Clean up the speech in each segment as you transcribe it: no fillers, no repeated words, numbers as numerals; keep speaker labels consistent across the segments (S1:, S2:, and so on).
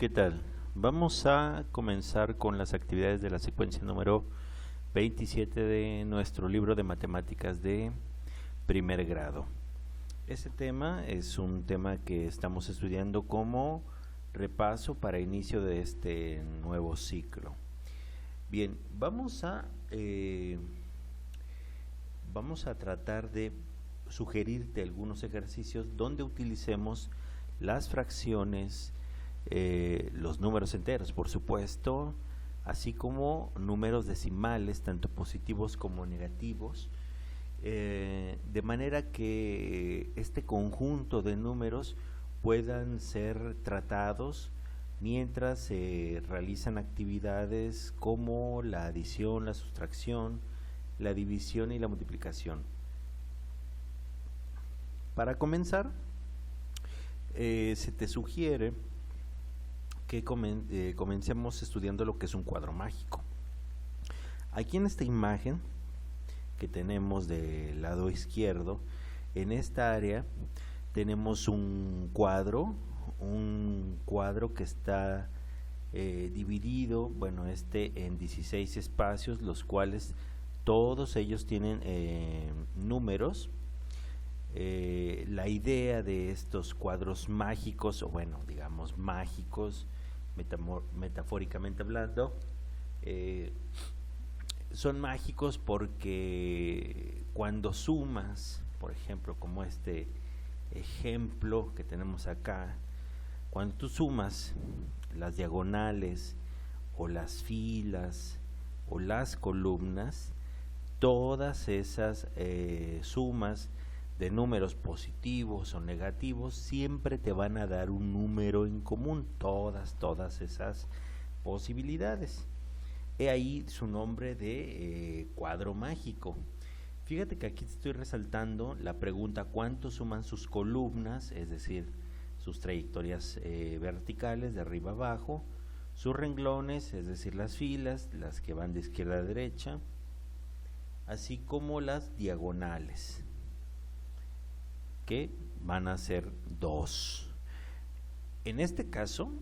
S1: ¿Qué tal? Vamos a comenzar con las actividades de la secuencia número 27 de nuestro libro de matemáticas de primer grado. Este tema es un tema que estamos estudiando como repaso para inicio de este nuevo ciclo. Bien, vamos a tratar de sugerirte algunos ejercicios donde utilicemos las fracciones, los números enteros, por supuesto, así como números decimales, tanto positivos como negativos, de manera que este conjunto de números puedan ser tratados mientras se realizan actividades como la adición, la sustracción, la división y la multiplicación. Para comenzar, se te sugiere que comencemos estudiando lo que es un cuadro mágico. Aquí en esta imagen que tenemos del lado izquierdo, en esta área tenemos un cuadro que está dividido, bueno, en 16 espacios, los cuales todos ellos tienen números. La idea de estos cuadros mágicos, o bueno, digamos mágicos, metafóricamente hablando, son mágicos porque cuando sumas, por ejemplo, como este ejemplo que tenemos acá, cuando tú sumas las diagonales o las filas o las columnas, todas esas sumas de números positivos o negativos siempre te van a dar un número en común, todas esas posibilidades. He ahí su nombre de cuadro mágico. Fíjate que aquí estoy resaltando la pregunta: ¿cuánto suman sus columnas? Es decir, sus trayectorias verticales de arriba a abajo, sus renglones, es decir, las filas, las que van de izquierda a derecha, así como las diagonales, que van a ser 2. En este caso,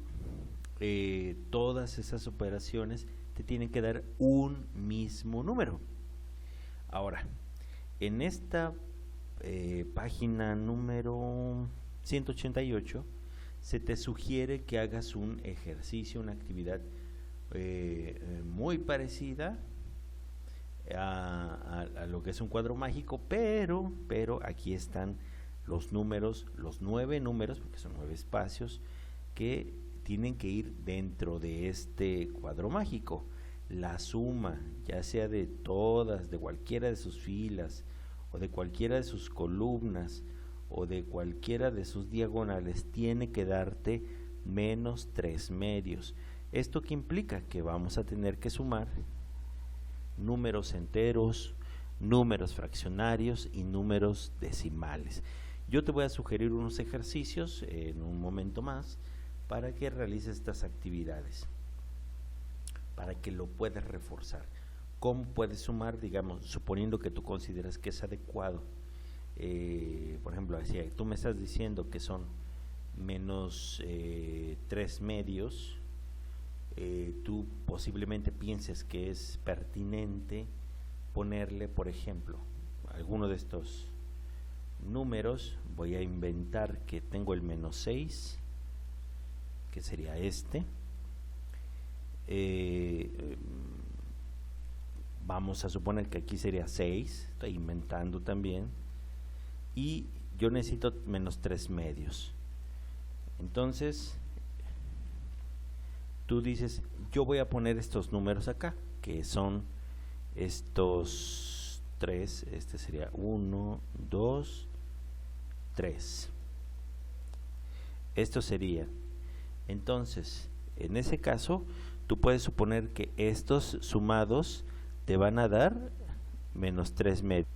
S1: todas esas operaciones te tienen que dar un mismo número. Ahora, en esta página número 188, se te sugiere que hagas un ejercicio, una actividad muy parecida a lo que es un cuadro mágico, pero aquí están los números, los 9 números, porque son 9 espacios, que tienen que ir dentro de este cuadro mágico. La suma, ya sea de todas, de cualquiera de sus filas, o de cualquiera de sus columnas, o de cualquiera de sus diagonales, tiene que darte menos 3 medios. ¿Esto qué implica? Que vamos a tener que sumar números enteros, números fraccionarios y números decimales. Yo te voy a sugerir unos ejercicios en un momento más para que realices estas actividades, para que lo puedas reforzar. ¿Cómo puedes sumar? Digamos, suponiendo que tú consideras que es adecuado. Por ejemplo, si tú me estás diciendo que son menos 3 medios, tú posiblemente pienses que es pertinente ponerle, por ejemplo, alguno de estos números. Voy a inventar que tengo el menos 6, que sería este. Vamos a suponer que aquí sería 6, estoy inventando también, y yo necesito menos 3 medios. Entonces tú dices, yo voy a poner estos números acá, que son estos 3, este sería 1, 2, 3. Esto sería, entonces, en ese caso, tú puedes suponer que estos sumados te van a dar menos 3 medios.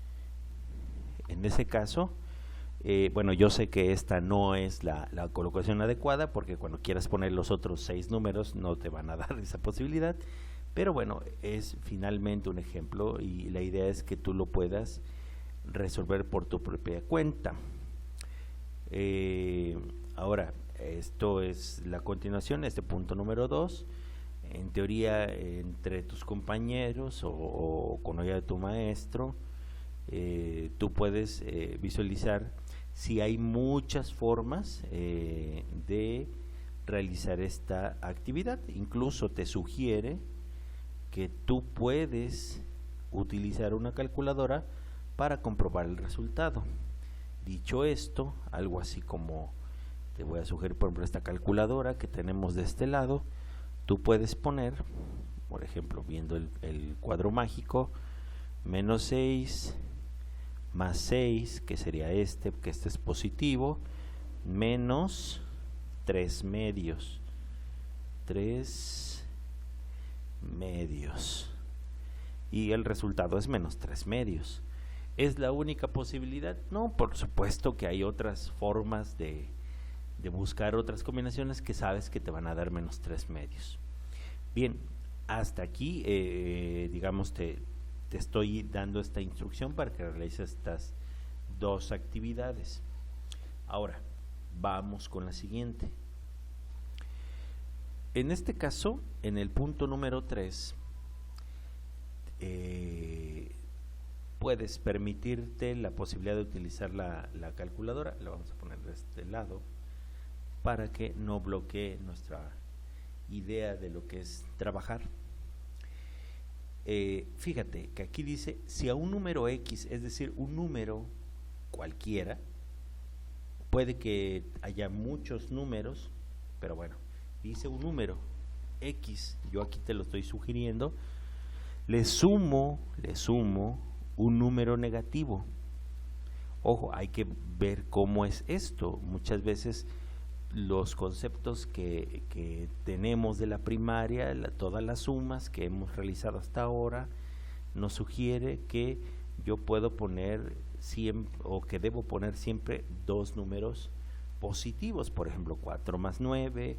S1: En ese caso, bueno, yo sé que esta no es la colocación adecuada, porque cuando quieras poner los otros 6 números no te van a dar esa posibilidad, pero bueno, es finalmente un ejemplo y la idea es que tú lo puedas resolver por tu propia cuenta. Ahora, esto es la continuación, este punto número 2. En teoría, entre tus compañeros o con ayuda de tu maestro, tú puedes visualizar si hay muchas formas de realizar esta actividad. Incluso te sugiere que tú puedes utilizar una calculadora para comprobar el resultado. Dicho esto, algo así como te voy a sugerir, por ejemplo, esta calculadora que tenemos de este lado, tú puedes poner, por ejemplo, viendo el cuadro mágico, menos 6 más 6, que sería que este es positivo, menos 3 medios. 3 medios. Y el resultado es menos 3 medios. ¿Es la única posibilidad? No, por supuesto que hay otras formas de buscar otras combinaciones que sabes que te van a dar menos 3 medios. Bien, hasta aquí, digamos, te estoy dando esta instrucción para que realices estas dos actividades. Ahora, vamos con la siguiente. En este caso, en el punto número 3, puedes permitirte la posibilidad de utilizar la calculadora. La vamos a poner de este lado para que no bloquee nuestra idea de lo que es trabajar. Fíjate que aquí dice, si a un número X, es decir, un número cualquiera, puede que haya muchos números, pero bueno, dice un número X, yo aquí te lo estoy sugiriendo, le sumo un número negativo. Ojo, hay que ver cómo es esto. Muchas veces los conceptos que tenemos de la primaria, todas las sumas que hemos realizado hasta ahora, nos sugiere que yo puedo poner siempre, o que debo poner siempre, dos números positivos. Por ejemplo, 4 más 9,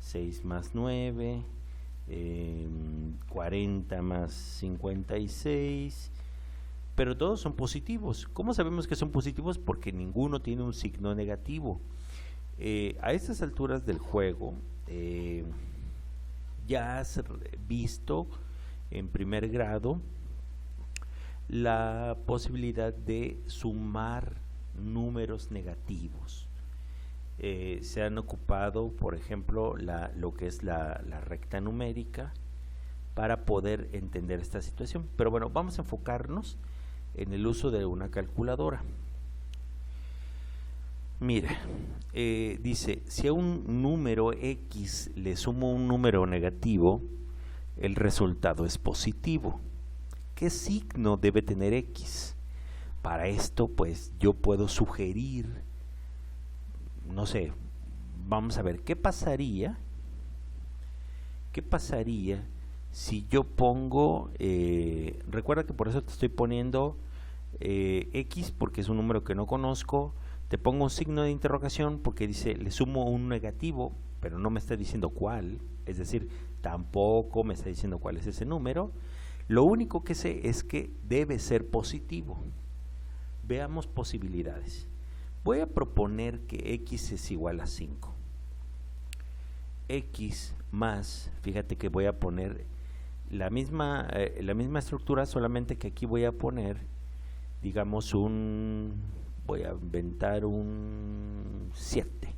S1: 6 más 9, 40 más 56, pero todos son positivos. ¿Cómo sabemos que son positivos? Porque ninguno tiene un signo negativo. A estas alturas del juego, ya has visto en primer grado la posibilidad de sumar números negativos. Se han ocupado, por ejemplo, lo que es la recta numérica para poder entender esta situación. Pero bueno, vamos a enfocarnos en el uso de una calculadora. Mira, dice, si a un número X le sumo un número negativo, el resultado es positivo. ¿Qué signo debe tener X? Para esto, pues, yo puedo sugerir, no sé, vamos a ver, ¿qué pasaría si yo pongo, recuerda que por eso te estoy poniendo X, porque es un número que no conozco, te pongo un signo de interrogación porque dice, le sumo un negativo, pero no me está diciendo cuál, es decir, tampoco me está diciendo cuál es ese número. Lo único que sé es que debe ser positivo. Veamos posibilidades. Voy a proponer que X es igual a 5. X más, fíjate que voy a poner la misma estructura, solamente que aquí voy a poner, digamos, voy a inventar un 7,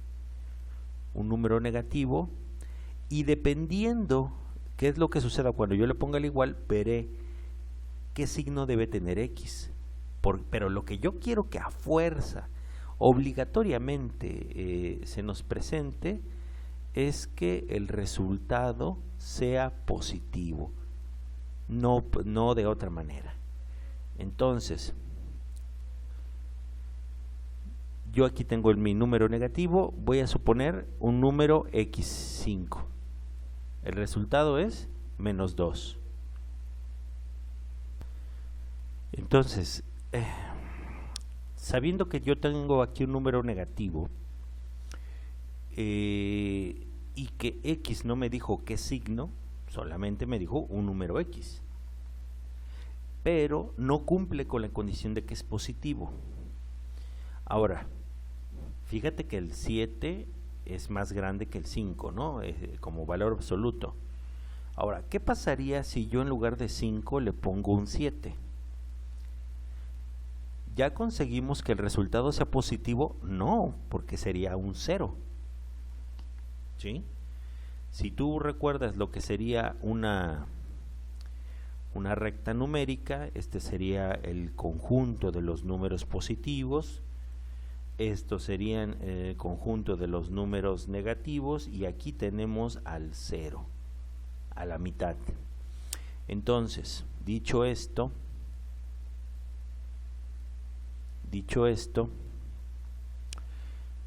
S1: un número negativo, y dependiendo qué es lo que suceda cuando yo le ponga el igual, veré qué signo debe tener X. Pero lo que yo quiero que a fuerza, obligatoriamente, se nos presente es que el resultado sea positivo, no de otra manera. Entonces, yo aquí tengo mi número negativo, voy a suponer un número X5. El resultado es menos 2. Entonces, sabiendo que yo tengo aquí un número negativo y que X no me dijo qué signo, solamente me dijo un número X, pero no cumple con la condición de que es positivo. Ahora, fíjate que el 7 es más grande que el 5, ¿no? Como valor absoluto. Ahora, ¿qué pasaría si yo en lugar de 5 le pongo un 7? ¿Ya conseguimos que el resultado sea positivo? No, porque sería un 0. ¿Sí? Si tú recuerdas lo que sería una recta numérica, este sería el conjunto de los números positivos, estos serían el conjunto de los números negativos, y aquí tenemos al 0, a la mitad. Entonces, dicho esto,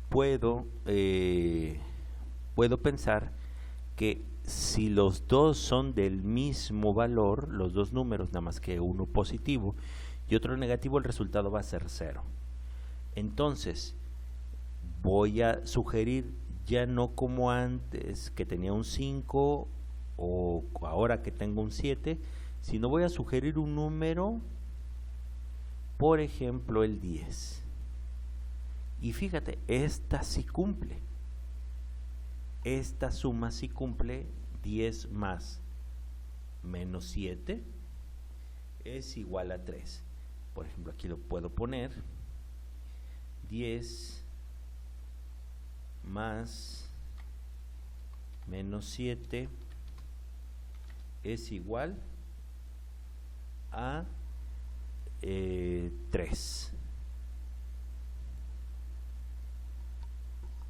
S1: puedo pensar que si los dos son del mismo valor, los dos números, nada más que uno positivo y otro negativo, el resultado va a ser 0. Entonces, voy a sugerir, ya no como antes, que tenía un 5, o ahora que tengo un 7, sino voy a sugerir un número, por ejemplo el 10. Y fíjate, esta sí cumple. Esta suma sí cumple. 10 más menos 7 es igual a 3. Por ejemplo, aquí lo puedo poner. 10 más menos 7 es igual a 3.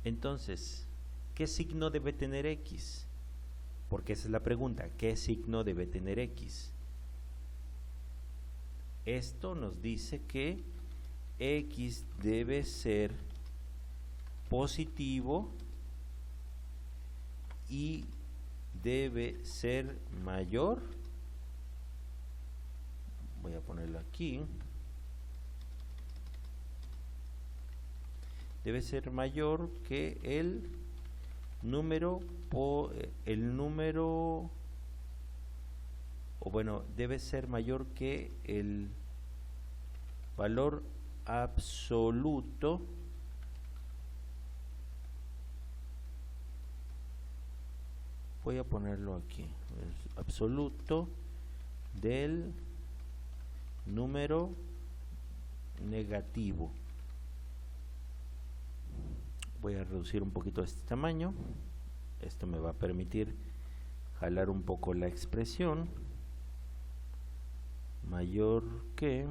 S1: Entonces, ¿qué signo debe tener X? Porque esa es la pregunta, ¿qué signo debe tener X? Esto nos dice que X debe ser positivo y debe ser mayor, voy a ponerlo aquí, debe ser mayor que el número, debe ser mayor que el valor absoluto voy a ponerlo aquí, absoluto del número negativo. Voy a reducir un poquito este tamaño. Esto me va a permitir jalar un poco la expresión. Mayor que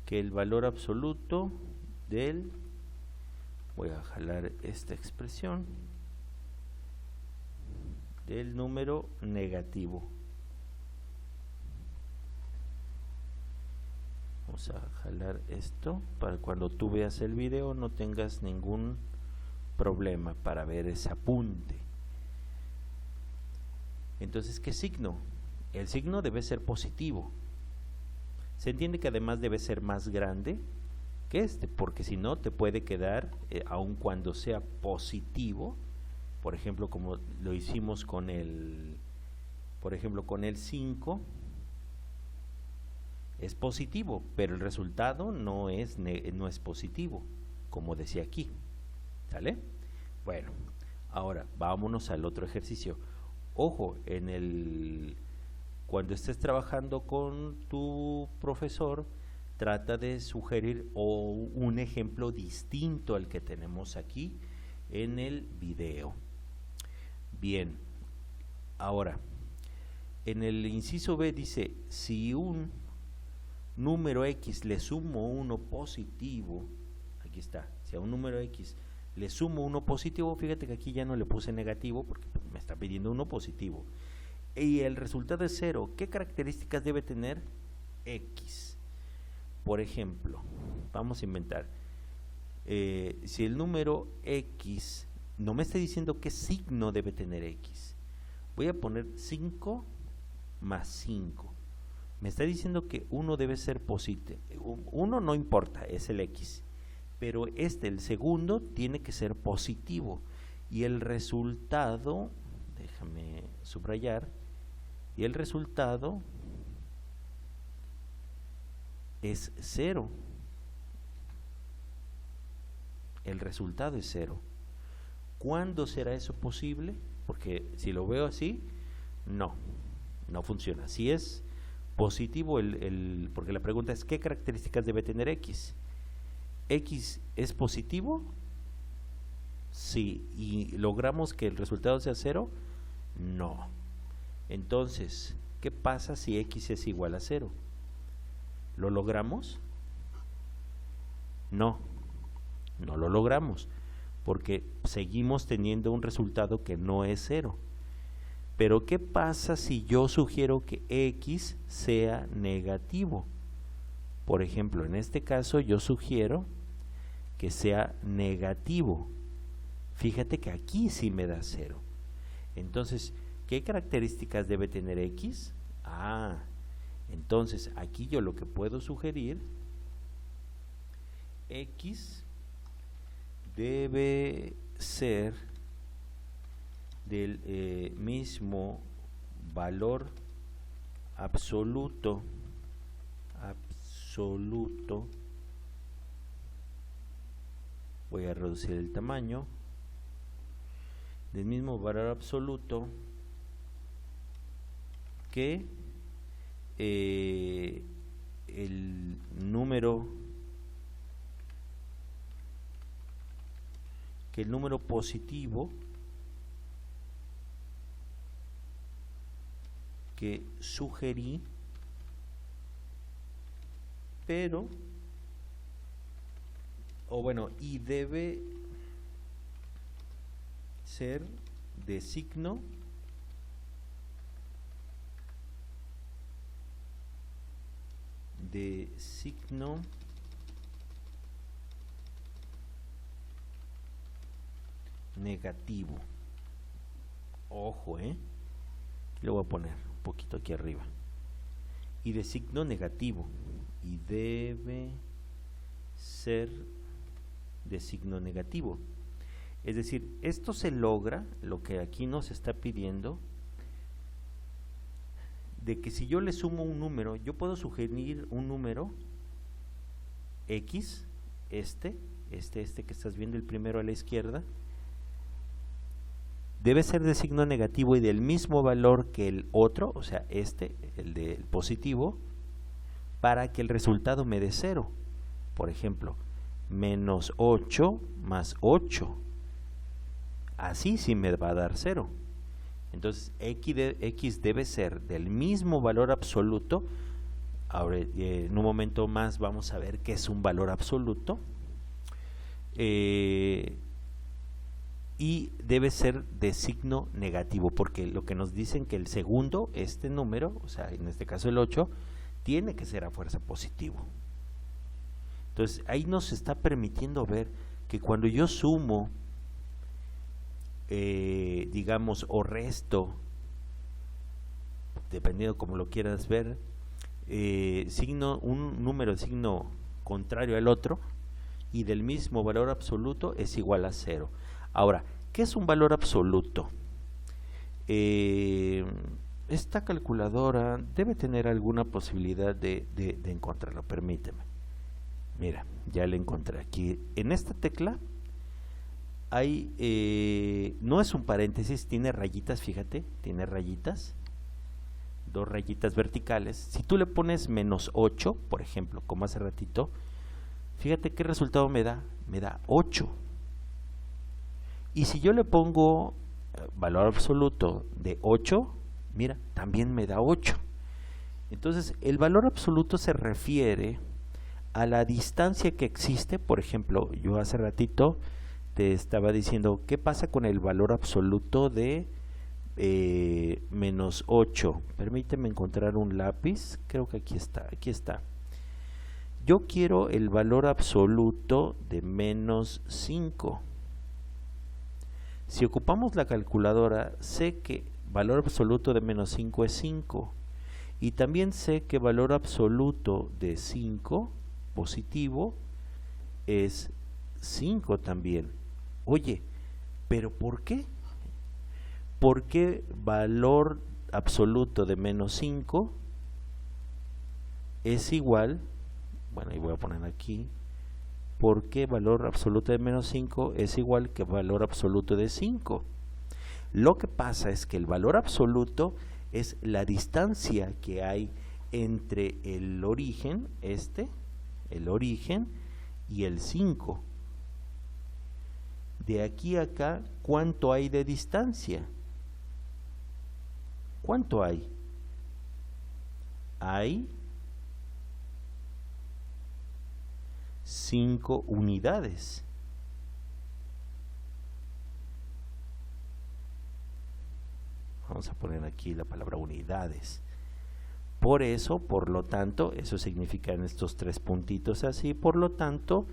S1: el valor absoluto del, voy a jalar esta expresión, del número negativo. Vamos a jalar esto para cuando tú veas el video no tengas ningún problema para ver ese apunte. Entonces, ¿qué signo? El signo debe ser positivo. Se entiende que además debe ser más grande que este, porque si no te puede quedar, aun cuando sea positivo, por ejemplo, como lo hicimos con el, por ejemplo, con el 5, es positivo, pero el resultado no es positivo, como decía aquí. ¿Sale? Bueno, ahora vámonos al otro ejercicio. Ojo, cuando estés trabajando con tu profesor, trata de sugerir un ejemplo distinto al que tenemos aquí en el video. Bien, ahora, en el inciso B dice, si un número X le sumo uno positivo, aquí está, si a un número X le sumo uno positivo, fíjate que aquí ya no le puse negativo porque me está pidiendo uno positivo, y el resultado es 0, ¿qué características debe tener X? Por ejemplo, vamos a inventar, si el número X no me está diciendo qué signo debe tener X, voy a poner 5 más 5. Me está diciendo que 1 debe ser positivo. 1 no importa, es el X. Pero el segundo, tiene que ser positivo. Y el resultado, déjame subrayar, y el resultado es 0. el resultado es 0. ¿Cuándo será eso posible? Porque si lo veo así, no funciona. Si es positivo, porque la pregunta es ¿qué características debe tener X? ¿X es positivo? Sí. ¿Y logramos que el resultado sea 0? No. Entonces, ¿qué pasa si X es igual a 0? ¿Lo logramos? No lo logramos, porque seguimos teniendo un resultado que no es 0. Pero ¿qué pasa si yo sugiero que X sea negativo? Por ejemplo, en este caso yo sugiero que sea negativo. Fíjate que aquí sí me da 0. Entonces, ¿qué características debe tener X? Entonces aquí yo lo que puedo sugerir, X debe ser del mismo valor absoluto, voy a reducir el tamaño, del mismo valor absoluto que el número positivo que sugerí, pero y debe ser de signo negativo. Ojo, lo voy a poner un poquito aquí arriba. Y de signo negativo. Y debe ser de signo negativo. Es decir, esto se logra, lo que aquí nos está pidiendo, de que si yo le sumo un número, yo puedo sugerir un número X, este que estás viendo, el primero a la izquierda, debe ser de signo negativo y del mismo valor que el otro, o sea, el del positivo, para que el resultado me dé 0. Por ejemplo, menos 8 más 8. Así sí me va a dar 0. Entonces, X debe ser del mismo valor absoluto. Ahora, en un momento más vamos a ver qué es un valor absoluto. Y debe ser de signo negativo, porque lo que nos dicen que el segundo, este número, o sea, en este caso el 8, tiene que ser a fuerza positivo. Entonces, ahí nos está permitiendo ver que cuando yo sumo, digamos, o resto, dependiendo como lo quieras ver, un número de signo contrario al otro y del mismo valor absoluto es igual a 0. Ahora, ¿qué es un valor absoluto? Esta calculadora debe tener alguna posibilidad de encontrarlo, permíteme. Mira, ya la encontré aquí. En esta tecla hay, no es un paréntesis, tiene rayitas, fíjate, tiene rayitas, 2 rayitas verticales. Si tú le pones menos 8, por ejemplo, como hace ratito, fíjate qué resultado me da 8. Y si yo le pongo valor absoluto de 8, mira, también me da 8. Entonces, el valor absoluto se refiere a la distancia que existe. Por ejemplo, yo hace ratito te estaba diciendo, ¿qué pasa con el valor absoluto de menos 8? Permíteme encontrar un lápiz, creo que aquí está. Yo quiero el valor absoluto de menos 5. Si ocupamos la calculadora, sé que valor absoluto de menos 5 es 5. Y también sé que valor absoluto de 5 positivo es 5 también. Oye, ¿pero por qué? ¿Por qué valor absoluto de menos 5 es igual? Bueno, y voy a poner aquí porque valor absoluto de menos 5 es igual que valor absoluto de 5. Lo que pasa es que el valor absoluto es la distancia que hay entre el origen, el origen y el 5. De aquí a acá, ¿cuánto hay de distancia? ¿Cuánto hay? Hay 5 unidades. Vamos a poner aquí la palabra unidades. Por eso, por lo tanto, eso significa en estos 3 puntitos así, por lo tanto,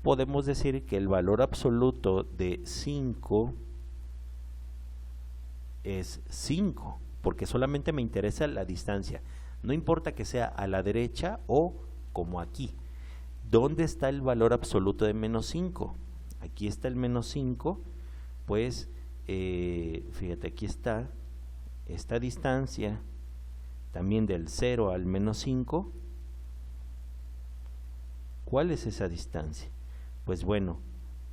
S1: podemos decir que el valor absoluto de 5 es 5, porque solamente me interesa la distancia. No importa que sea a la derecha o como aquí. ¿Dónde está el valor absoluto de menos 5? Aquí está el menos 5, pues fíjate, aquí está esta distancia también del 0 al menos 5. ¿Cuál es esa distancia? Pues bueno,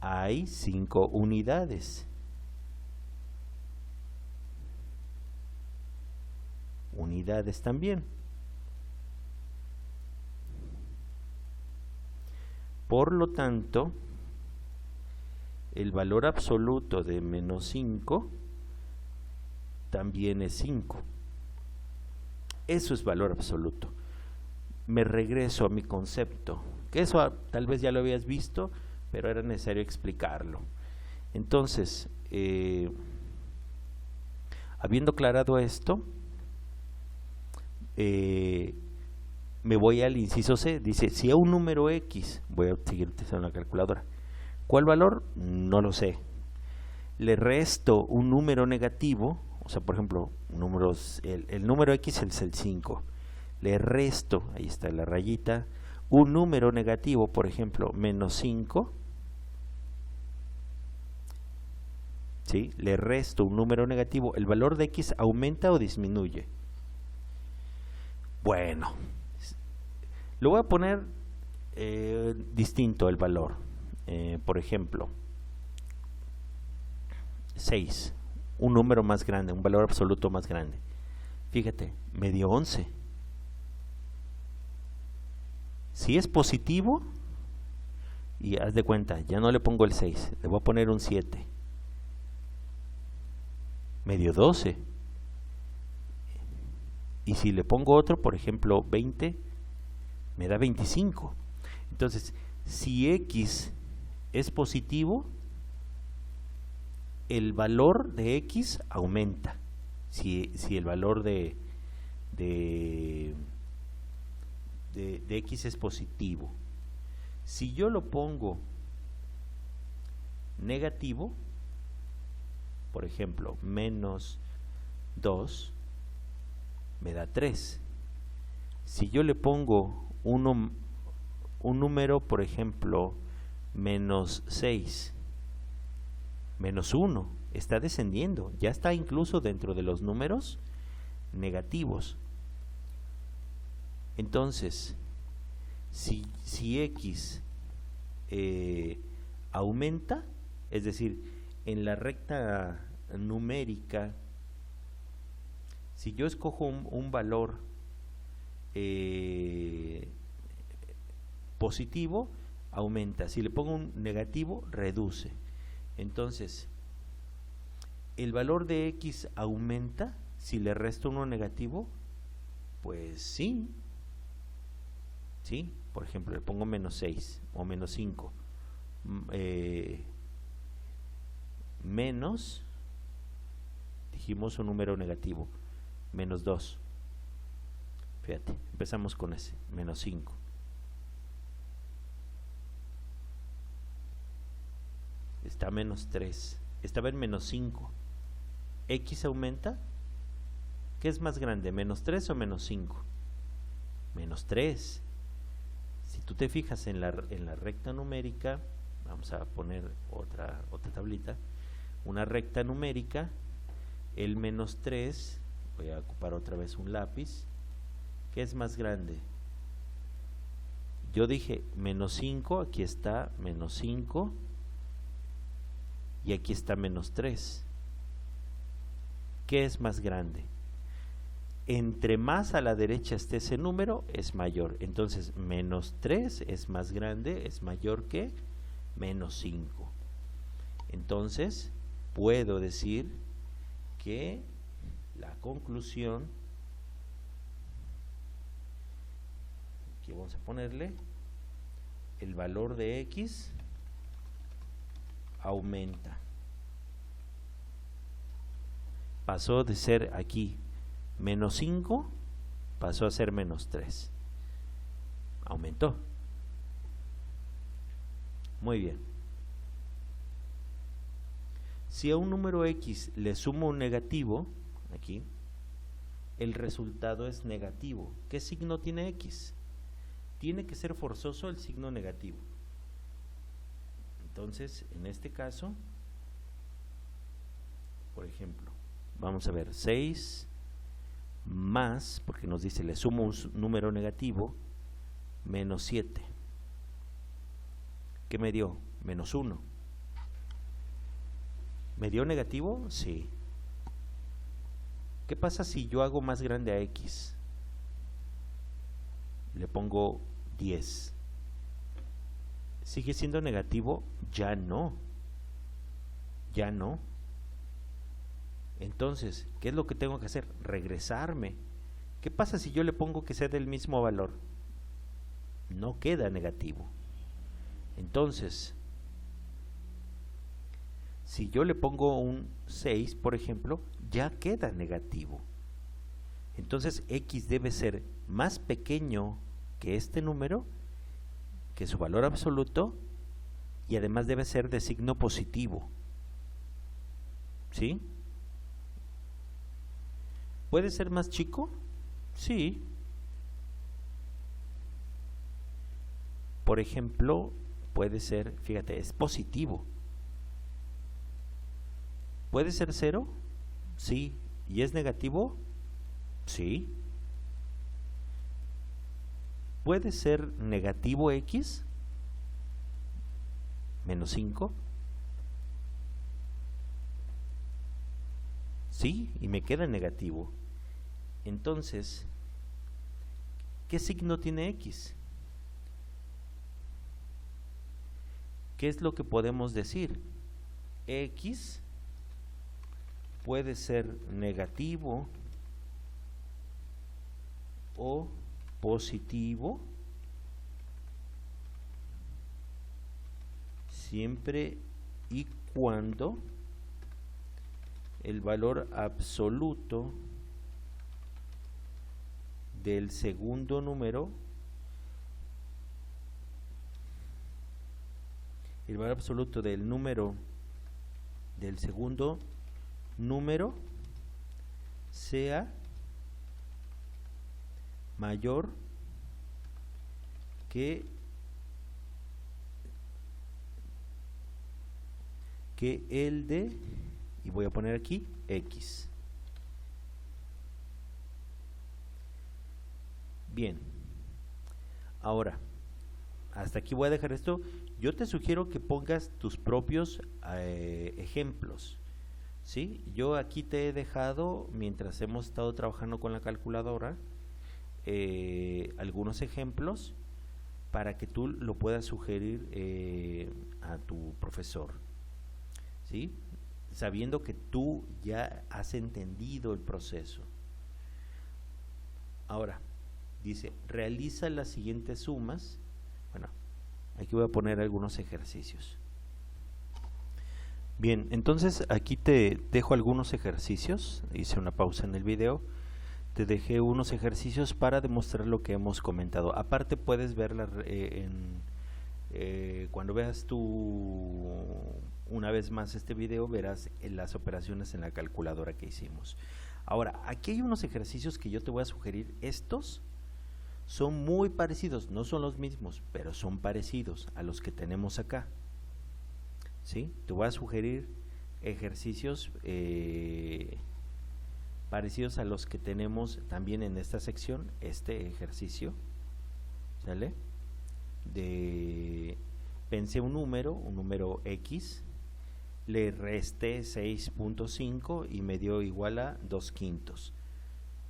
S1: hay 5 unidades. Unidades también. Por lo tanto, el valor absoluto de menos 5 también es 5. Eso es valor absoluto. Me regreso a mi concepto, que eso tal vez ya lo habías visto, pero era necesario explicarlo. Entonces, habiendo aclarado esto, me voy al inciso C. Dice, si a un número X, voy a seguir utilizando la calculadora, ¿cuál valor? No lo sé. Le resto un número negativo, o sea, por ejemplo, el número X es el 5. Le resto, ahí está la rayita, un número negativo, por ejemplo, menos 5. ¿Sí? Le resto un número negativo. ¿El valor de X aumenta o disminuye? Bueno, lo voy a poner distinto el valor. Por ejemplo, 6, un número más grande, un valor absoluto más grande. Fíjate, me dio 11. Si es positivo, y haz de cuenta, ya no le pongo el 6, le voy a poner un 7. Me dio 12. Y si le pongo otro, por ejemplo 20, me da 25. Entonces, si X es positivo, el valor de X aumenta. Si el valor de X es positivo. Si yo lo pongo negativo, por ejemplo, menos 2, me da 3. Si yo le pongo un número, por ejemplo, menos 6, menos 1, está descendiendo, ya está incluso dentro de los números negativos. Entonces, si X aumenta, es decir, en la recta numérica, si yo escojo un valor positivo, aumenta. Si le pongo un negativo, reduce. Entonces, ¿el valor de X aumenta si le resto uno negativo? Pues sí. ¿Sí? Por ejemplo, le pongo menos 6 o menos 5. Menos, dijimos un número negativo, menos 2. Fíjate, empezamos con ese, menos 5. Está menos 3, estaba en menos 5. X aumenta. ¿Qué es más grande, menos 3 o menos 5? Menos 3. Si tú te fijas en la recta numérica, vamos a poner otra tablita, una recta numérica, el menos 3, voy a ocupar otra vez un lápiz, ¿qué es más grande? yo dije menos 5, aquí está menos 5 y aquí está menos 3. ¿Qué es más grande? Entre más a la derecha esté ese número, es mayor. Entonces, menos 3 es más grande, es mayor que menos 5. Entonces, puedo decir que la conclusión, aquí vamos a ponerle, el valor de X aumenta. Pasó de ser aquí menos 5, pasó a ser menos 3. Aumentó. Muy bien. Si a un número X le sumo un negativo, aquí, el resultado es negativo. ¿Qué signo tiene X? Tiene que ser forzoso el signo negativo. Entonces, en este caso, por ejemplo, vamos a ver, 6 más, porque nos dice le sumo un número negativo, menos 7. ¿Qué me dio? Menos 1. ¿Me dio negativo? Sí. ¿Qué pasa si yo hago más grande a X? Le pongo 10. ¿Sigue siendo negativo? Ya no. Ya no. Entonces, ¿qué es lo que tengo que hacer? Regresarme. ¿Qué pasa si yo le pongo que sea del mismo valor? No queda negativo. Entonces, si yo le pongo un 6, por ejemplo, ya queda negativo. Entonces, X debe ser más pequeño que este número, que su valor absoluto, y además debe ser de signo positivo. ¿Sí? ¿Puede ser más chico? Sí. Por ejemplo, puede ser, fíjate, es positivo. ¿Puede ser 0? Sí. ¿Y es negativo? Sí. ¿Puede ser negativo X? Menos 5. Sí, y me queda negativo. Entonces, ¿qué signo tiene X? ¿Qué es lo que podemos decir? X puede ser negativo o positivo siempre y cuando el valor absoluto del segundo número, el valor absoluto del número del segundo número sea mayor que el de, y voy a poner aquí X. Bien, ahora hasta aquí voy a dejar esto. Yo te sugiero que pongas tus propios ejemplos, ¿sí? Yo aquí te he dejado, mientras hemos estado trabajando con la calculadora, algunos ejemplos para que tú lo puedas sugerir a tu profesor, ¿sí? Sabiendo que tú ya has entendido el proceso. Ahora, dice, realiza las siguientes sumas. Bueno, aquí voy a poner algunos ejercicios. Bien, entonces aquí te dejo algunos ejercicios. Hice una pausa en el video. Te dejé unos ejercicios para demostrar lo que hemos comentado. Aparte puedes verla cuando veas una vez más este video, verás las operaciones en la calculadora que hicimos. Ahora, aquí hay unos ejercicios que yo te voy a sugerir. Estos son muy parecidos, no son los mismos, pero son parecidos a los que tenemos acá, ¿sí? Te voy a sugerir ejercicios parecidos a los que tenemos también en esta sección, este ejercicio, ¿sale? pensé un número X, le resté 6.5 y me dio igual a 2/5,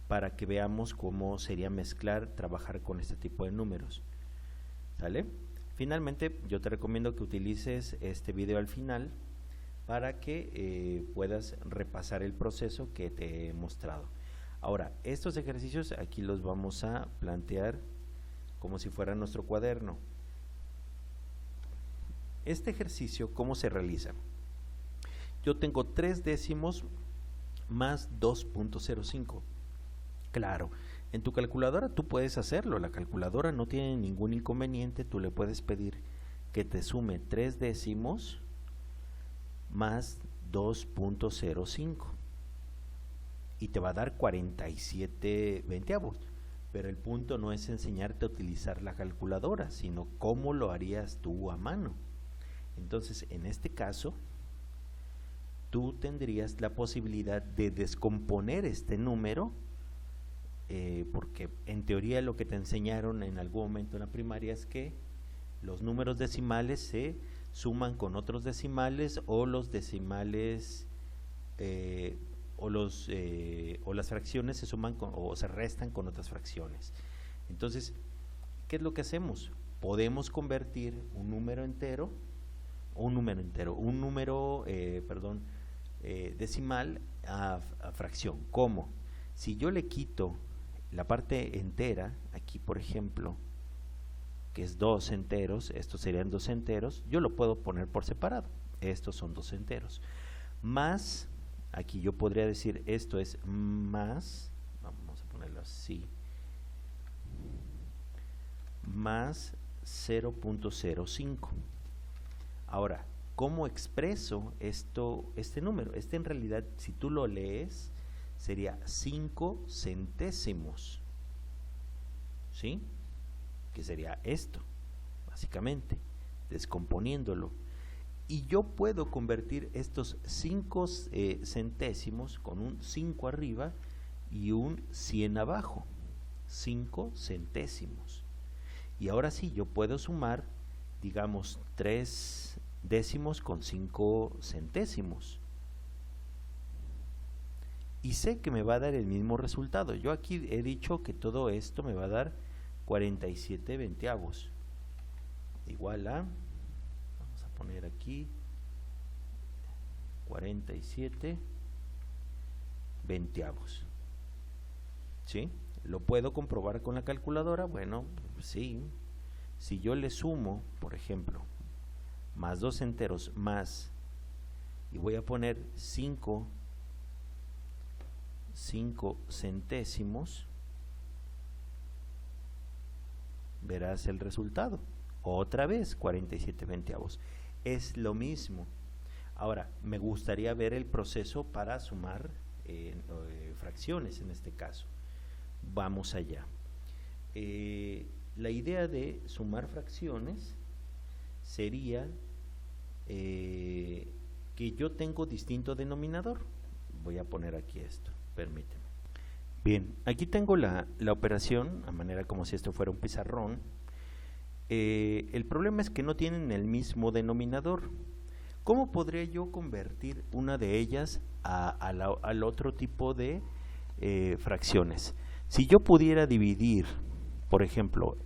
S1: para que veamos cómo sería trabajar con este tipo de números. ¿Sale? Finalmente, yo te recomiendo que utilices este video al final para que puedas repasar el proceso que te he mostrado. Ahora, estos ejercicios aquí los vamos a plantear como si fuera nuestro cuaderno. Este ejercicio, ¿cómo se realiza? Yo tengo 3 décimos más 2.05. Claro, en tu calculadora tú puedes hacerlo, la calculadora no tiene ningún inconveniente, tú le puedes pedir que te sume 3 décimos más 2.05 y te va a dar 47 veinteavos, pero el punto no es enseñarte a utilizar la calculadora, sino cómo lo harías tú a mano. Entonces, en este caso, tú tendrías la posibilidad de descomponer este número, porque en teoría lo que te enseñaron en algún momento en la primaria es que los números decimales se suman con otros decimales, o los decimales o las fracciones se suman o se restan con otras fracciones. Entonces, ¿qué es lo que hacemos? Podemos convertir un número decimal a fracción. ¿Cómo? Si yo le quito la parte entera, aquí por ejemplo, que es 2 enteros, estos serían 2 enteros, yo lo puedo poner por separado, estos son 2 enteros, más, aquí yo podría decir esto es más, vamos a ponerlo así, más 0.05. Ahora, ¿cómo expreso este número? En realidad, si tú lo lees, sería 5 centésimos, ¿sí? Que sería esto, básicamente, descomponiéndolo. Y yo puedo convertir estos 5 centésimos con un 5 arriba y un 100 abajo, 5 centésimos. Y ahora sí, yo puedo sumar, digamos, 3 décimos con 5 centésimos. Y sé que me va a dar el mismo resultado. Yo aquí he dicho que todo esto me va a dar 47 veinteavos. Igual a, vamos a poner aquí, 47 veinteavos. ¿Sí? ¿Lo puedo comprobar con la calculadora? Bueno, sí. Si yo le sumo, por ejemplo, más 2 enteros más, y voy a poner 5 centésimos, verás el resultado. Otra vez 47 veinteavos. Es lo mismo. Ahora, me gustaría ver el proceso para sumar fracciones en este caso. Vamos allá. La idea de sumar fracciones sería que yo tengo distinto denominador. Voy a poner aquí esto, permíteme. Bien, aquí tengo la operación, a manera como si esto fuera un pizarrón. El problema es que no tienen el mismo denominador. ¿Cómo podría yo convertir una de ellas al otro tipo de fracciones? Si yo pudiera dividir, por ejemplo,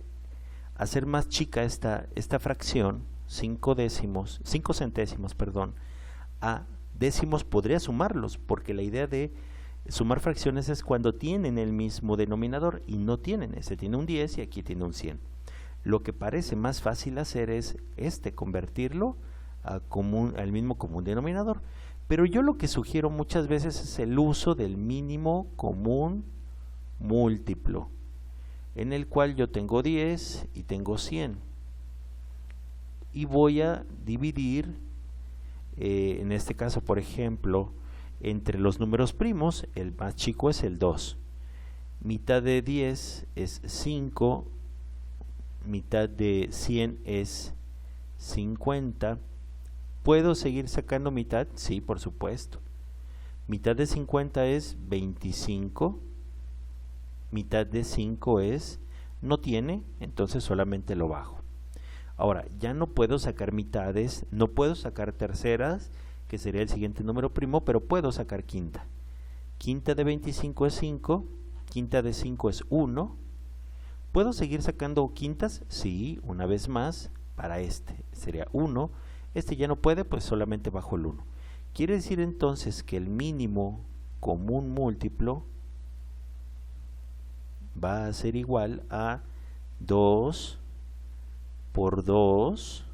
S1: hacer más chica esta fracción, 5 centésimos, a décimos, podría sumarlos, porque la idea de sumar fracciones es cuando tienen el mismo denominador, y no tienen, este tiene un 10 y aquí tiene un 100. Lo que parece más fácil hacer es convertirlo al mismo común denominador, pero yo lo que sugiero muchas veces es el uso del mínimo común múltiplo, en el cual yo tengo 10 y tengo 100, y voy a dividir, en este caso por ejemplo, entre los números primos, el más chico es el 2, mitad de 10 es 5, mitad de 100 es 50. ¿Puedo seguir sacando mitad? Sí, por supuesto. Mitad de 50 es 25, mitad de 5 es, no tiene, entonces solamente lo bajo. Ahora, ya no puedo sacar mitades, no puedo sacar terceras, que sería el siguiente número primo, pero puedo sacar quinta. Quinta de 25 es 5, quinta de 5 es 1. ¿Puedo seguir sacando quintas? Sí, una vez más, para este sería 1. Este ya no puede, pues solamente bajo el 1. Quiere decir entonces que el mínimo común múltiplo va a ser igual a 2 por 2,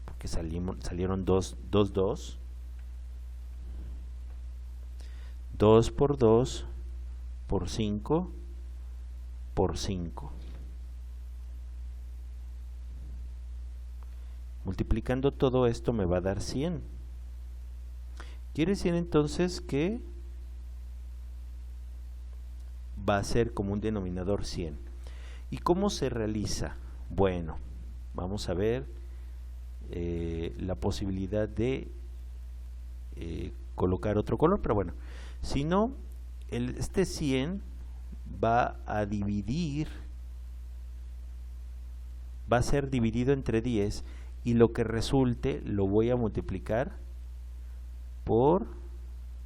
S1: porque salieron 2, 2 por 2 por 5 por 5. Multiplicando todo esto me va a dar 100. Quiere decir entonces que va a ser como un denominador 100. ¿Y cómo se realiza? Bueno, vamos a ver la posibilidad de colocar otro color, pero bueno, si no, este 100 va a dividir, va a ser dividido entre 10 y lo que resulte lo voy a multiplicar por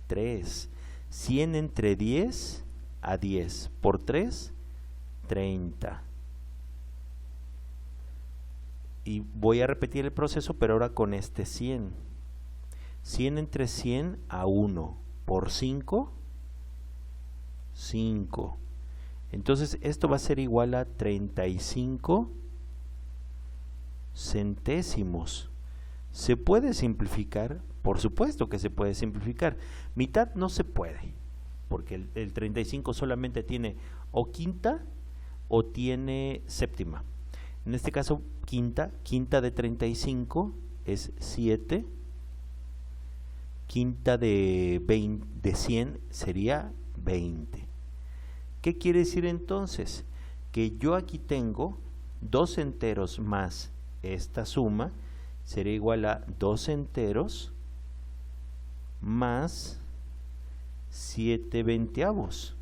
S1: 3. 100 entre 10 a 10 por 3, 30. Y voy a repetir el proceso, pero ahora con este 100. 100 entre 100 a 1 por 5, 5. Entonces esto va a ser igual a 35 centésimos. ¿Se puede simplificar? Por supuesto que se puede simplificar. Mitad no se puede, porque el 35 solamente tiene o quinta o tiene séptima. En este caso, quinta de 35 es 7. Quinta de 100 sería 20. ¿Qué quiere decir entonces? Que yo aquí tengo 2 enteros más esta suma, sería igual a 2 enteros más 7 veinteavos.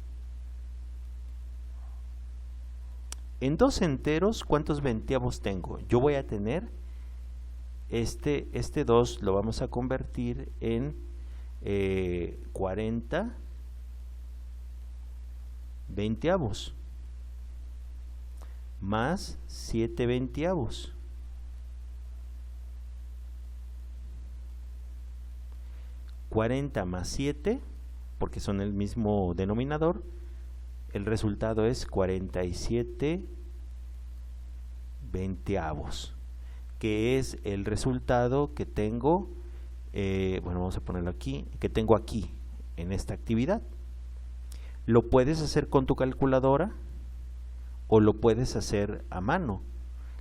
S1: En 2 enteros, ¿cuántos veinteavos tengo? Yo voy a tener este 2 lo vamos a convertir en 40 veinteavos más 7 veinteavos. $40 más 7, porque son el mismo denominador, el resultado es 47 veinteavos, que es el resultado que tengo, bueno, vamos a ponerlo aquí, que tengo aquí, en esta actividad. Lo puedes hacer con tu calculadora o lo puedes hacer a mano.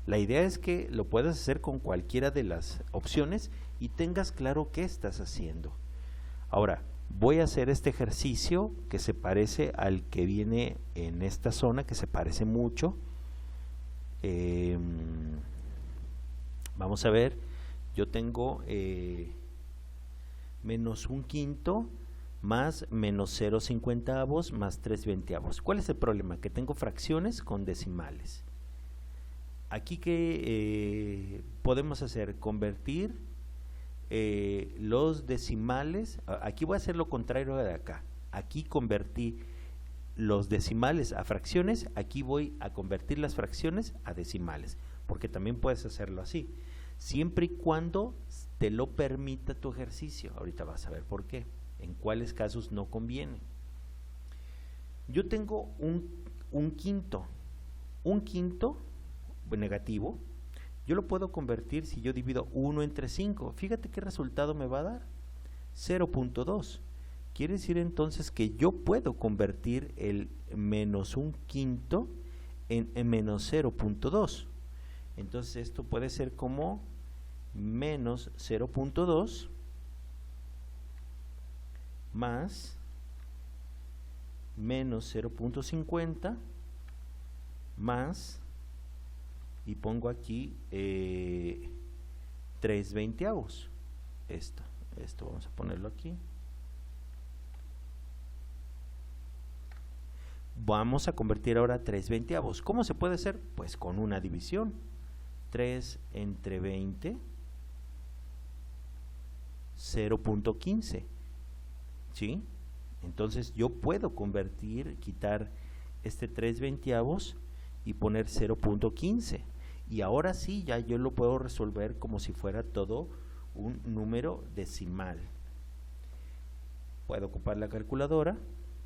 S1: La idea es que lo puedas hacer con cualquiera de las opciones y tengas claro qué estás haciendo. Ahora, voy a hacer este ejercicio que se parece al que viene en esta zona, que se parece mucho. Vamos a ver, yo tengo menos 1/5 más menos 0,50 más 3 veinteavos. ¿Cuál es el problema? Que tengo fracciones con decimales. Aquí que podemos hacer, convertir los decimales, aquí voy a hacer lo contrario de acá. Aquí convertí los decimales a fracciones, aquí voy a convertir las fracciones a decimales, porque también puedes hacerlo así, siempre y cuando te lo permita tu ejercicio. Ahorita vas a ver por qué, en cuáles casos no conviene. Yo tengo un quinto negativo, yo lo puedo convertir si yo divido 1 entre 5. Fíjate qué resultado me va a dar, 0.2. Quiere decir entonces que yo puedo convertir el menos 1/5 en menos 0.2. Entonces esto puede ser como menos 0.2 más menos 0.50 más, y pongo aquí 3 veinteavos. Esto vamos a ponerlo aquí. Vamos a convertir ahora 3 veinteavos. ¿Cómo se puede hacer? Pues con una división. 3 entre 20, 0.15, ¿sí? Entonces yo puedo convertir, quitar este 3/20 y poner 0.15, y ahora sí ya yo lo puedo resolver como si fuera todo un número decimal. Puedo ocupar la calculadora,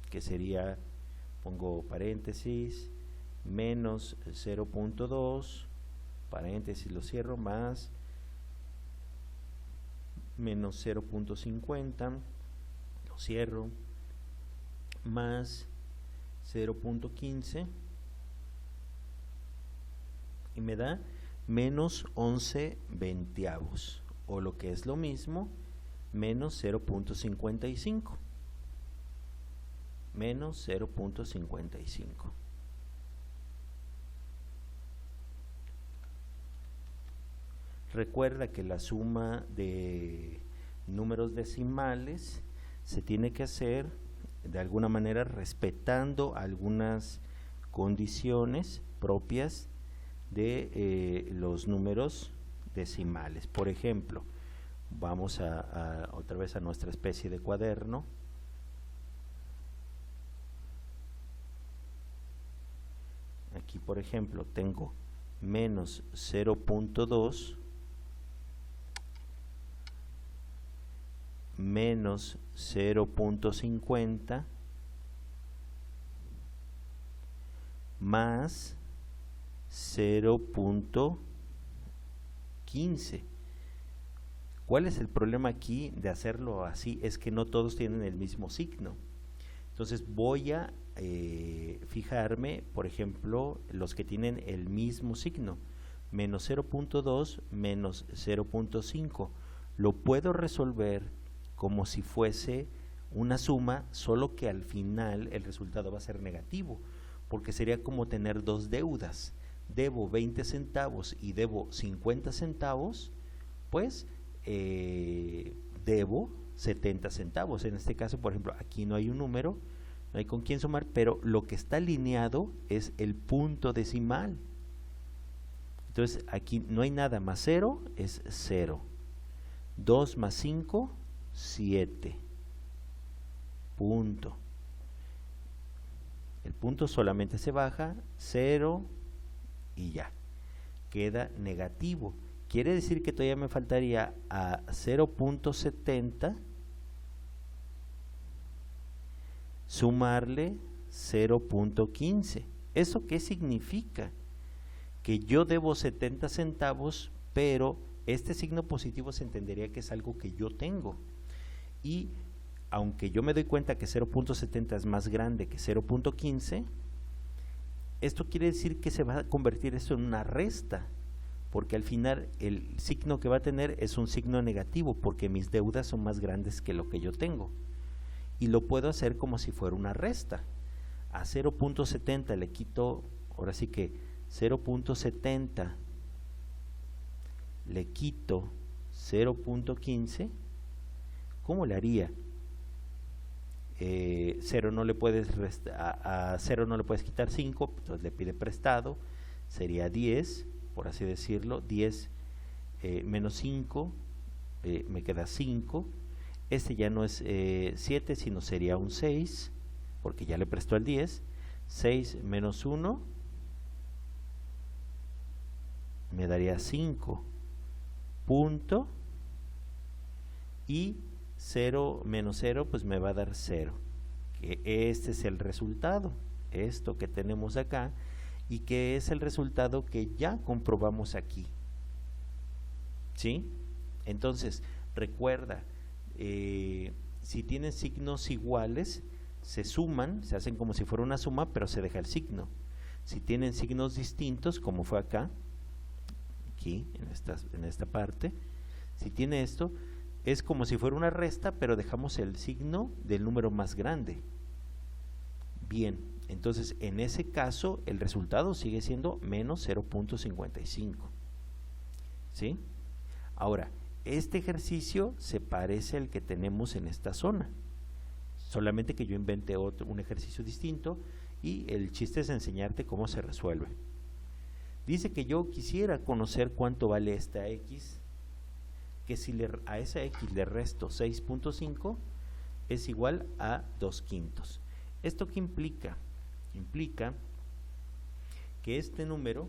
S1: que sería, pongo paréntesis, menos 0.2, paréntesis, lo cierro, más menos 0.50, lo cierro, más 0.15, y me da menos 11/20, o lo que es lo mismo, menos 0.55, menos 0.55. Recuerda que la suma de números decimales se tiene que hacer de alguna manera respetando algunas condiciones propias de los números decimales. Por ejemplo, vamos otra vez a nuestra especie de cuaderno. Aquí, por ejemplo, tengo menos 0.2, menos 0.50, más 0.15. ¿Cuál es el problema aquí de hacerlo así? Es que no todos tienen el mismo signo. Entonces voy a fijarme, por ejemplo, los que tienen el mismo signo, menos 0.2, menos 0.5. Lo puedo resolver como si fuese una suma, solo que al final el resultado va a ser negativo, porque sería como tener dos deudas. Debo 20 centavos y debo 50 centavos, pues debo 70 centavos. En este caso, por ejemplo, aquí no hay un número, no hay con quién sumar, pero lo que está alineado es el punto decimal. Entonces aquí no hay nada, más 0 es 0. 2 más 5, 7. Punto. El punto solamente se baja, 0 y ya. Queda negativo. Quiere decir que todavía me faltaría a 0.70 sumarle 0.15. ¿Eso qué significa? Que yo debo 70 centavos, pero este signo positivo se entendería que es algo que yo tengo. Y aunque yo me doy cuenta que 0.70 es más grande que 0.15, esto quiere decir que se va a convertir esto en una resta, porque al final el signo que va a tener es un signo negativo, porque mis deudas son más grandes que lo que yo tengo. Y lo puedo hacer como si fuera una resta. A 0.70 le quito, ahora sí que 0.70 le quito 0.15, ¿cómo le haría? 0 no le puedes a 0 no le puedes quitar 5, entonces le pide prestado, sería 10, por así decirlo, 10 menos 5, me queda 5. Este ya no es 7, sino sería un 6, porque ya le prestó el 10. 6 menos 1 me daría 5, punto, y 0 menos 0 pues me va a dar 0, que este es el resultado, esto que tenemos acá, y que es el resultado que ya comprobamos aquí, ¿sí? Entonces recuerda, si tienen signos iguales se suman, se hacen como si fuera una suma, pero se deja el signo. Si tienen signos distintos, como fue acá, aquí en esta parte, si tiene esto, es como si fuera una resta, pero dejamos el signo del número más grande. Bien, entonces en ese caso el resultado sigue siendo menos 0.55, ¿sí? Ahora, este ejercicio se parece al que tenemos en esta zona, solamente que yo inventé un ejercicio distinto, y el chiste es enseñarte cómo se resuelve. Dice que yo quisiera conocer cuánto vale esta X, que si a esa X le resto 6.5 es igual a 2/5. ¿Esto qué implica? Implica que este número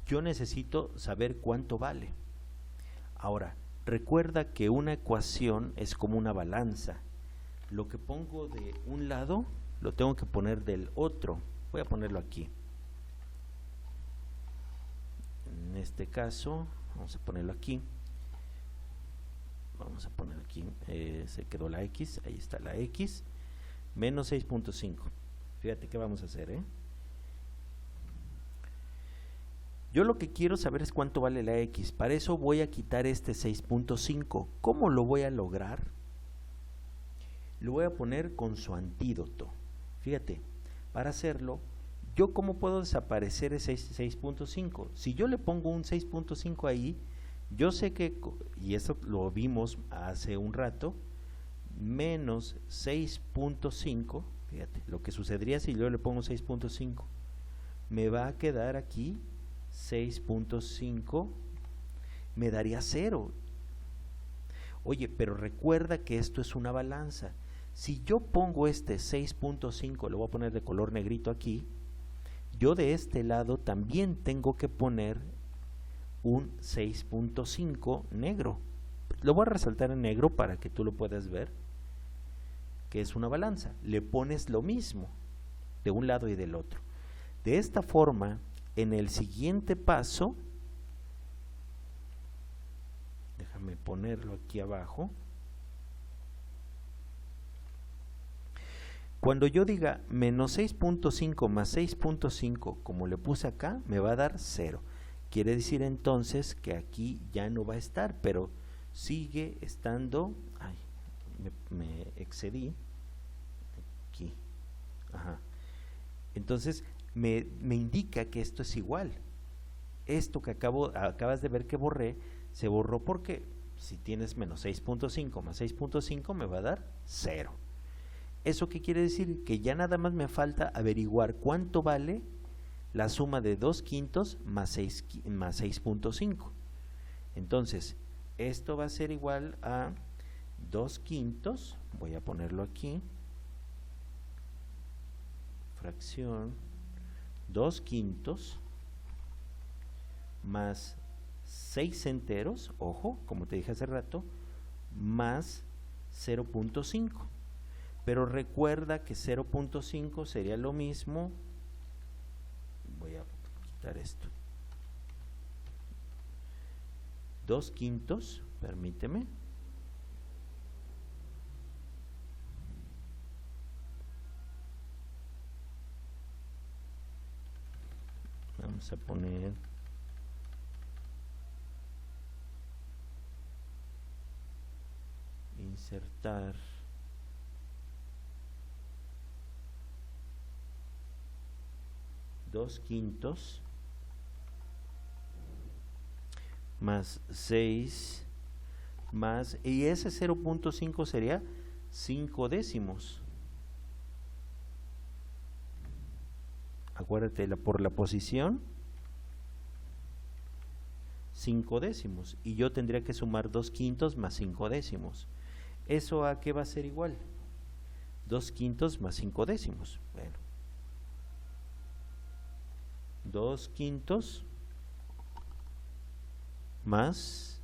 S1: yo necesito saber cuánto vale. Ahora, recuerda que una ecuación es como una balanza. Lo que pongo de un lado lo tengo que poner del otro. Voy a ponerlo aquí. En este caso, vamos a ponerlo aquí. Vamos a poner aquí, se quedó la X, ahí está la X, menos 6.5. Fíjate qué vamos a hacer, Yo lo que quiero saber es cuánto vale la X. Para eso voy a quitar este 6.5. ¿Cómo lo voy a lograr? Lo voy a poner con su antídoto. Fíjate, para hacerlo, ¿yo cómo puedo desaparecer ese 6.5? Si yo le pongo un 6.5 ahí, yo sé que, y eso lo vimos hace un rato, menos 6.5, fíjate, lo que sucedería si yo le pongo 6.5, me va a quedar aquí 6.5, me daría 0. Oye, pero recuerda que esto es una balanza. Si yo pongo este 6.5, lo voy a poner de color negrito aquí, yo de este lado también tengo que poner un 6.5 negro. Lo voy a resaltar en negro para que tú lo puedas ver, que es una balanza. Le pones lo mismo de un lado y del otro. De esta forma, en el siguiente paso, déjame ponerlo aquí abajo. Cuando yo diga menos 6.5 más 6.5, como le puse acá, me va a dar 0. Quiere decir entonces que aquí ya no va a estar, pero sigue estando, ay, me excedí, aquí, ajá. Entonces me indica que esto es igual. Esto que acabas de ver que borré, se borró porque si tienes menos 6.5 más 6.5 me va a dar 0. ¿Eso qué quiere decir? Que ya nada más me falta averiguar cuánto vale la suma de 2/5 más 6.5. Entonces, esto va a ser igual a 2/5, voy a ponerlo aquí, fracción 2/5 más 6 enteros, ojo, como te dije hace rato, más 0.5. Pero recuerda que 0.5 sería lo mismo, voy a quitar esto, 2/5, permíteme, vamos a poner insertar dos quintos más 6 más, y ese 0.5 sería 5 décimos. Acuérdate, por la posición 5 décimos, y yo tendría que sumar 2/5 más 5 décimos. ¿Eso a qué va a ser igual? 2/5 más 5 décimos. Bueno, 2/5 más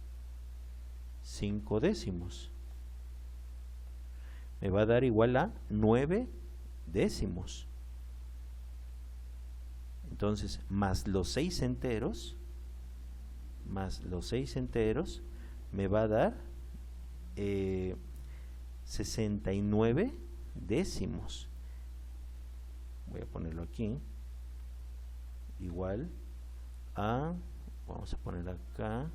S1: 5 décimos me va a dar igual a 9 décimos. Entonces, más los 6 enteros, me va a dar 69 décimos. Voy a ponerlo aquí, igual a, vamos a poner acá,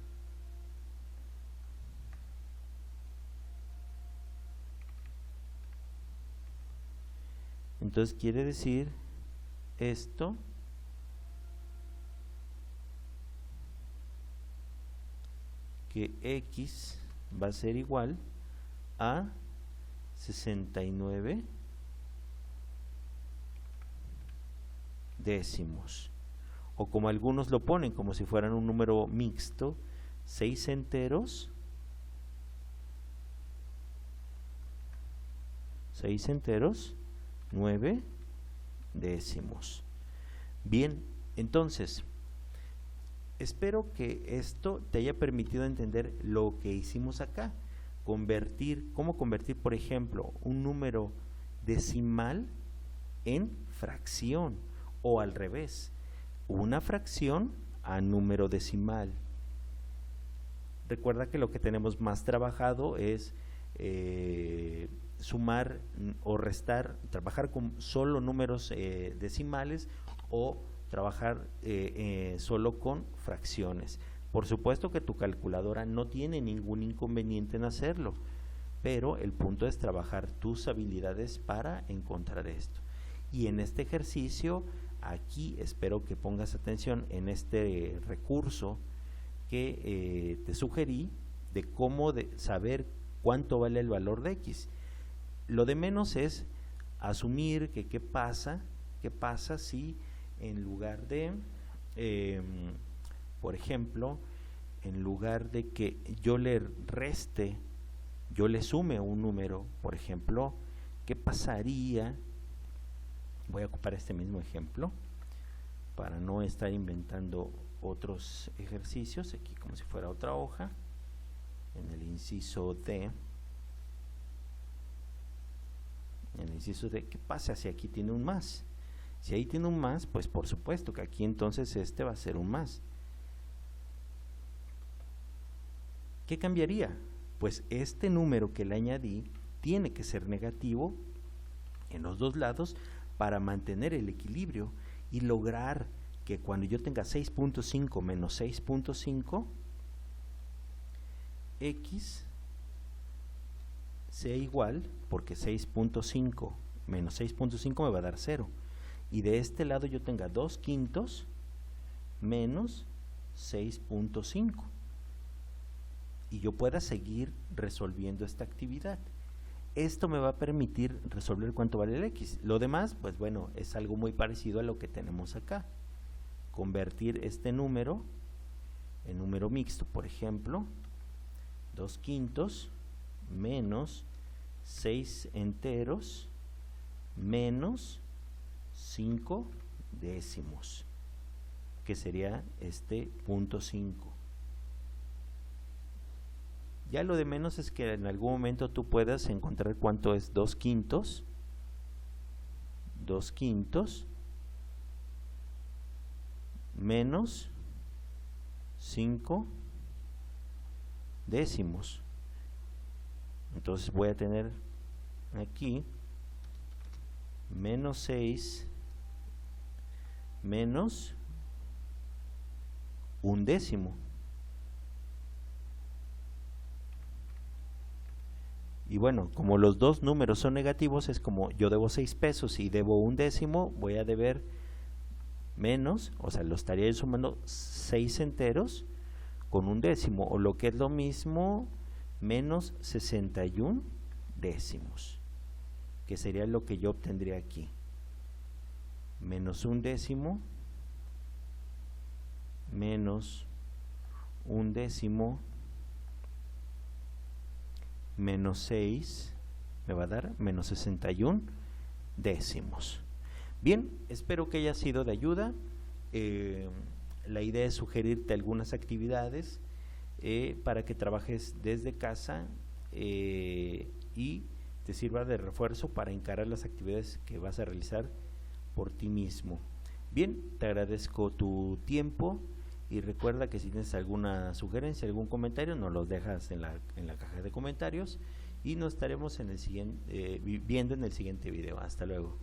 S1: entonces quiere decir esto que X va a ser igual a 69 décimos. O como algunos lo ponen, como si fueran un número mixto, 6 enteros, 9 décimos. Bien, entonces, espero que esto te haya permitido entender lo que hicimos acá. Cómo convertir, por ejemplo, un número decimal en fracción, o al revés, una fracción a número decimal. Recuerda que lo que tenemos más trabajado es sumar o restar, trabajar con solo números decimales, o trabajar solo con fracciones. Por supuesto que tu calculadora no tiene ningún inconveniente en hacerlo, pero el punto es trabajar tus habilidades para encontrar esto. Y en este ejercicio, aquí espero que pongas atención en este recurso que te sugerí de cómo saber cuánto vale el valor de X. Lo de menos es asumir que qué pasa si en lugar de, por ejemplo, en lugar de que yo le reste, yo le sume un número, por ejemplo, ¿qué pasaría? Voy a ocupar este mismo ejemplo para no estar inventando otros ejercicios, aquí como si fuera otra hoja, en el inciso D. ¿Qué pasa si aquí tiene un más? Si ahí tiene un más, pues por supuesto que aquí entonces este va a ser un más. ¿Qué cambiaría? Pues este número que le añadí tiene que ser negativo en los dos lados para mantener el equilibrio y lograr que cuando yo tenga 6.5 menos 6.5, X sea igual, porque 6.5 menos 6.5 me va a dar 0. Y de este lado yo tenga 2/5 menos 6.5. Y yo pueda seguir resolviendo esta actividad. Esto me va a permitir resolver cuánto vale el X. Lo demás, pues bueno, es algo muy parecido a lo que tenemos acá. Convertir este número en número mixto, por ejemplo, 2/5 menos 6 enteros menos 5 décimos, que sería este punto 5. Ya lo de menos es que en algún momento tú puedas encontrar cuánto es 2/5 menos 5 décimos. Entonces voy a tener aquí menos 6 menos 1/10. Y bueno, como los dos números son negativos, es como yo debo 6 pesos y debo 1/10, voy a deber menos, o sea, lo estaría sumando 6 enteros con 1/10, o lo que es lo mismo, menos 61 décimos, que sería lo que yo obtendría aquí. Menos 1/10 menos 1/10 menos 6 me va a dar menos 61 décimos. Bien, espero que haya sido de ayuda. La idea es sugerirte algunas actividades para que trabajes desde casa y te sirva de refuerzo para encarar las actividades que vas a realizar por ti mismo. Bien, te agradezco tu tiempo y recuerda que si tienes alguna sugerencia, algún comentario, nos los dejas en la caja de comentarios y nos estaremos viendo en el siguiente video. Hasta luego.